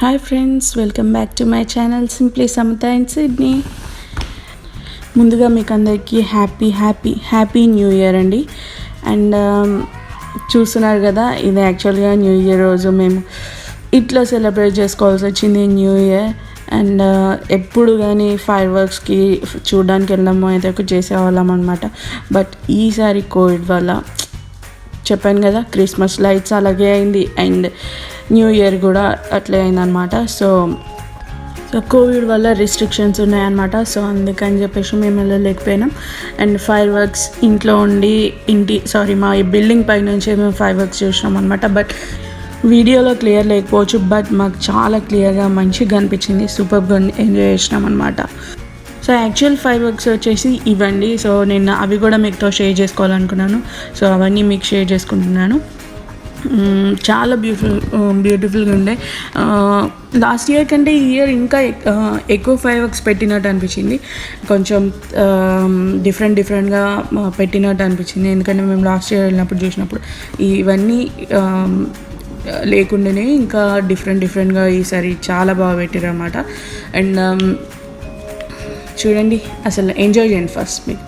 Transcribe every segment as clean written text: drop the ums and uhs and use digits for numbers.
Hi friends, welcome back to my channel simply Samatha in Sydney. ముందుగా మీకు అందరికీ happy new year అండి. And చూస్తున్నారు కదా, ఇది యాక్చువల్గా న్యూ ఇయర్ రోజు మేము ఇట్లా సెలబ్రేట్ చేసుకోవాల్సి వచ్చింది న్యూ ఇయర్. అండ్ ఎప్పుడు కానీ ఫైర్ వర్క్స్కి చూడడానికి వెళ్ళడము అయితే చేసేవాళ్ళం అనమాట. బట్ ఈసారి కోవిడ్ వల్ల చెప్పాను కదా, క్రిస్మస్ లైట్స్ అలాగే అయింది అండ్ న్యూ ఇయర్ కూడా అట్లే అయిందనమాట. సో కోవిడ్ వల్ల రిస్ట్రిక్షన్స్ ఉన్నాయన్నమాట. సో అందుకని చెప్పేసి మేము వెళ్ళలేకపోయినాం. అండ్ ఫైర్ వర్క్స్ ఇంట్లో ఉండి మా బిల్డింగ్ పై నుంచే మేము ఫైర్ వర్క్స్ చూసినాం అనమాట. బట్ వీడియోలో క్లియర్ లేకపోవచ్చు, బట్ మాకు చాలా క్లియర్గా మంచిగా అనిపించింది. సూపర్గా ఎంజాయ్ చేసినాం అనమాట. సో యాక్చువల్ ఫైర్ వర్క్స్ వచ్చేసి ఇవ్వండి. సో నేను అవి కూడా మీతో షేర్ చేసుకోవాలనుకున్నాను. సో అవన్నీ మీకు షేర్ చేసుకుంటున్నాను. చాలా బ్యూటిఫుల్గా ఉండే. లాస్ట్ ఇయర్ కంటే ఈ ఇయర్ ఇంకా ఎక్కువ ఫైర్ వర్క్స్ పెట్టినట్టు అనిపించింది. కొంచెం డిఫరెంట్గా పెట్టినట్టు అనిపించింది. ఎందుకంటే మేము లాస్ట్ ఇయర్ వెళ్ళినప్పుడు చూసినప్పుడు ఇవన్నీ లేకుండానే ఇంకా డిఫరెంట్గా ఈసారి చాలా బాగా పెట్టారు అన్నమాట. అండ్ చూడండి, అసలు ఎంజాయ్ చేయండి ఫస్ట్ మీరు.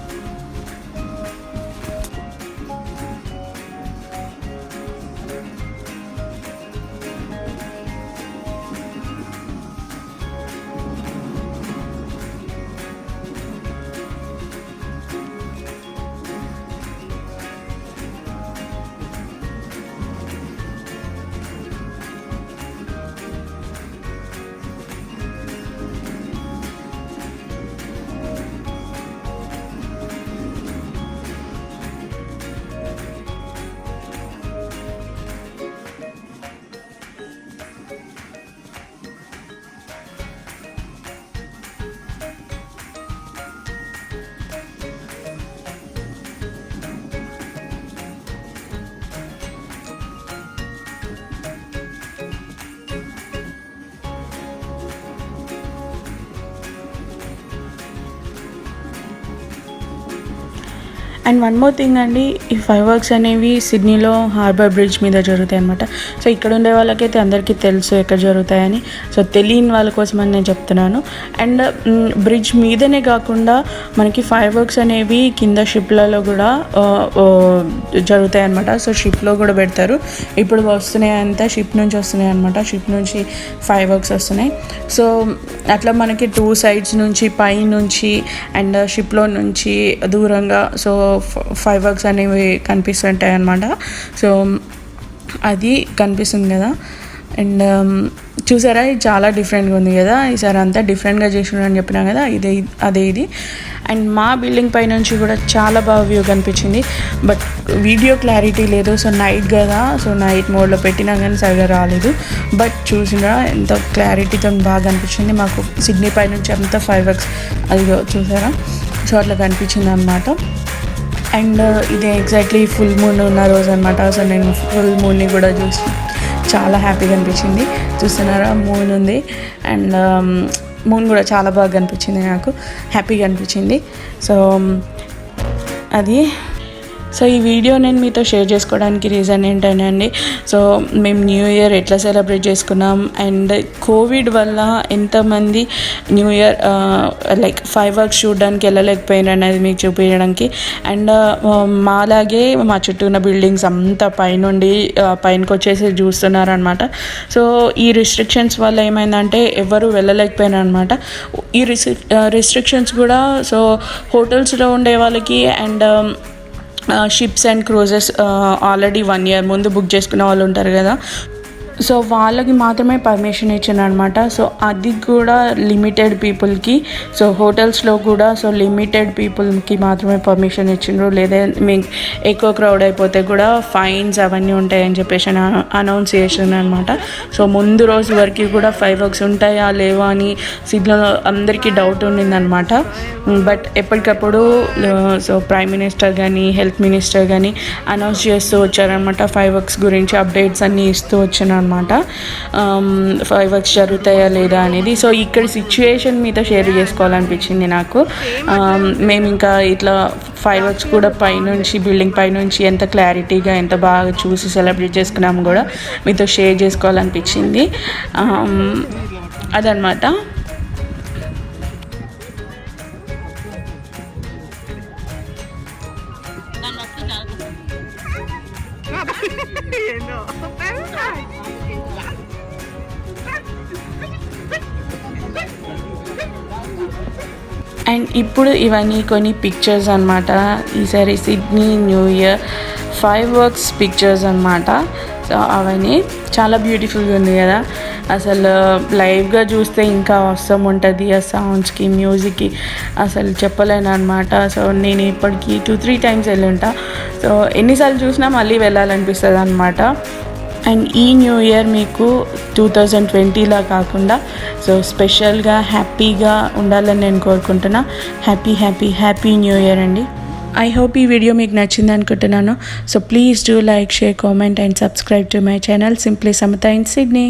అండ్ వన్ మోర్ థింగ్ అండి, ఈ ఫైర్ వర్క్స్ అనేవి సిడ్నీలో హార్బర్ బ్రిడ్జ్ మీద జరుగుతాయి అన్నమాట. సో ఇక్కడ ఉండే వాళ్ళకైతే అందరికీ తెలుసు ఎక్కడ జరుగుతాయని. సో తెలియని వాళ్ళ కోసం అని నేను చెప్తున్నాను. అండ్ బ్రిడ్జ్ మీదనే కాకుండా మనకి ఫైర్ వర్క్స్ అనేవి కింద షిప్లలో కూడా జరుగుతాయి అన్నమాట. సో షిప్లో కూడా పెడతారు. ఇప్పుడు వస్తున్నాయి అంతా షిప్ నుంచి వస్తున్నాయి అన్నమాట. షిప్ నుంచి ఫైర్ వర్క్స్ వస్తున్నాయి. సో అట్లా మనకి 2 sides నుంచి పై నుంచి అండ్ షిప్లో నుంచి దూరంగా సో ఫైర్ వర్క్స్ అనేవి కనిపిస్తుంటాయి అన్నమాట. సో అది కనిపిస్తుంది కదా. అండ్ చూసారా, ఇది చాలా డిఫరెంట్గా ఉంది కదా. ఈసారి అంతా డిఫరెంట్గా చేసినారని చెప్పినా కదా, ఇది. అండ్ మా బిల్డింగ్ పై నుంచి కూడా చాలా బాగా వ్యూ కనిపించింది. బట్ వీడియో క్లారిటీ లేదు. సో నైట్ కదా, సో నైట్ మోడ్లో పెట్టినా కానీ సరిగా రాలేదు. బట్ చూసినా ఎంత క్లారిటీతో బాగా అనిపించింది మాకు. సిడ్నీ పై నుంచి అంతా ఫైర్ వర్క్స్ అది చూసారా. సో అట్లా కనిపించింది అనమాట. అండ్ ఇది ఎగ్జాక్ట్లీ ఫుల్ మూన్ ఉన్న రోజు అనమాట. సో నేను ఫుల్ మూన్ని కూడా చూసి చాలా హ్యాపీగా అనిపించింది. చూస్తున్నారా, మూన్ ఉంది. అండ్ మూన్ కూడా చాలా బాగా అనిపించింది, నాకు హ్యాపీగా అనిపించింది. సో అది. సో ఈ వీడియో నేను మీతో షేర్ చేసుకోవడానికి రీజన్ ఏంటంటే, సో మేము న్యూ ఇయర్ ఎట్లా సెలబ్రేట్ చేసుకున్నాం అండ్ కోవిడ్ వల్ల ఎంతమంది new year like fire works చూడడానికి వెళ్ళలేకపోయినారు అనేది మీకు చూపించడానికి. అండ్ మాలాగే మా చుట్టూ ఉన్న బిల్డింగ్స్ అంతా పైనకి వచ్చేసి చూస్తున్నారనమాట. సో ఈ రిస్ట్రిక్షన్స్ వల్ల ఏమైందంటే ఎవరు వెళ్ళలేకపోయినారు అనమాట. ఈ రిస్ట్రిక్షన్స్ కూడా సో హోటల్స్లో ఉండే వాళ్ళకి and ships and క్రూజెస్ already 1 year ముందు బుక్ చేసుకున్న వాళ్ళు ఉంటారు కదా, సో వాళ్ళకి మాత్రమే పర్మిషన్ ఇచ్చారనమాట. సో అది కూడా లిమిటెడ్ పీపుల్కి. సో హోటల్స్లో కూడా సో లిమిటెడ్ పీపుల్కి మాత్రమే పర్మిషన్ ఇచ్చిండ్రు. లేదా మీకు ఎక్కువ క్రౌడ్ అయిపోతే కూడా ఫైన్స్ అవన్నీ ఉంటాయని చెప్పేసి అనౌన్స్ చేసిండ్రు అనమాట. సో ముందు రోజు వరకు కూడా ఫైర్ వర్క్స్ ఉంటాయా లేవా అని సిడ్నీలో అందరికీ డౌట్ ఉండిందనమాట. బట్ ఎప్పటికప్పుడు సో ప్రైమ్ మినిస్టర్ కానీ హెల్త్ మినిస్టర్ కానీ అనౌన్స్ చేస్తూ వచ్చారనమాట. ఫైర్ వర్క్స్ గురించి అప్డేట్స్ అన్నీ ఇస్తూ వచ్చాను అనమాట. ఫైర్ వర్క్స్ జరుగుతాయా లేదా అనేది. సో ఇక్కడ సిచ్యువేషన్ మీతో షేర్ చేసుకోవాలనిపించింది నాకు. మేము ఇంకా ఇట్లా ఫైర్ వర్క్స్ కూడా పైనుంచి బిల్డింగ్ పైనుంచి ఎంత క్లారిటీగా ఎంత బాగా చూసి సెలబ్రేట్ చేసుకున్నాము కూడా మీతో షేర్ చేసుకోవాలనిపించింది. అదనమాట. అండ్ ఇప్పుడు ఇవన్నీ కొన్ని పిక్చర్స్ అనమాట. ఈసారి Sydney new year fire works pictures అనమాట. సో అవన్నీ చాలా బ్యూటిఫుల్గా ఉంది కదా, అసలు లైవ్గా చూస్తే ఇంకా అవసరం ఉంటుంది. ఆ సౌండ్స్కి మ్యూజిక్కి అసలు చెప్పలేను అనమాట. సో నేను ఇప్పటికీ 2-3 టైమ్స్ వెళ్ళి ఉంటా. సో ఎన్నిసార్లు చూసినా మళ్ళీ వెళ్ళాలనిపిస్తుంది అనమాట. అండ్ ఈ న్యూ ఇయర్ మీకు 2020లా కాకుండా సో స్పెషల్గా హ్యాపీగా ఉండాలని నేను కోరుకుంటున్నా. హ్యాపీ న్యూ ఇయర్ అండి. ఐ హోప్ ఈ వీడియో మీకు నచ్చింది అనుకుంటున్నాను. So please do like, share, comment and subscribe to my channel simply Samatha in Sydney.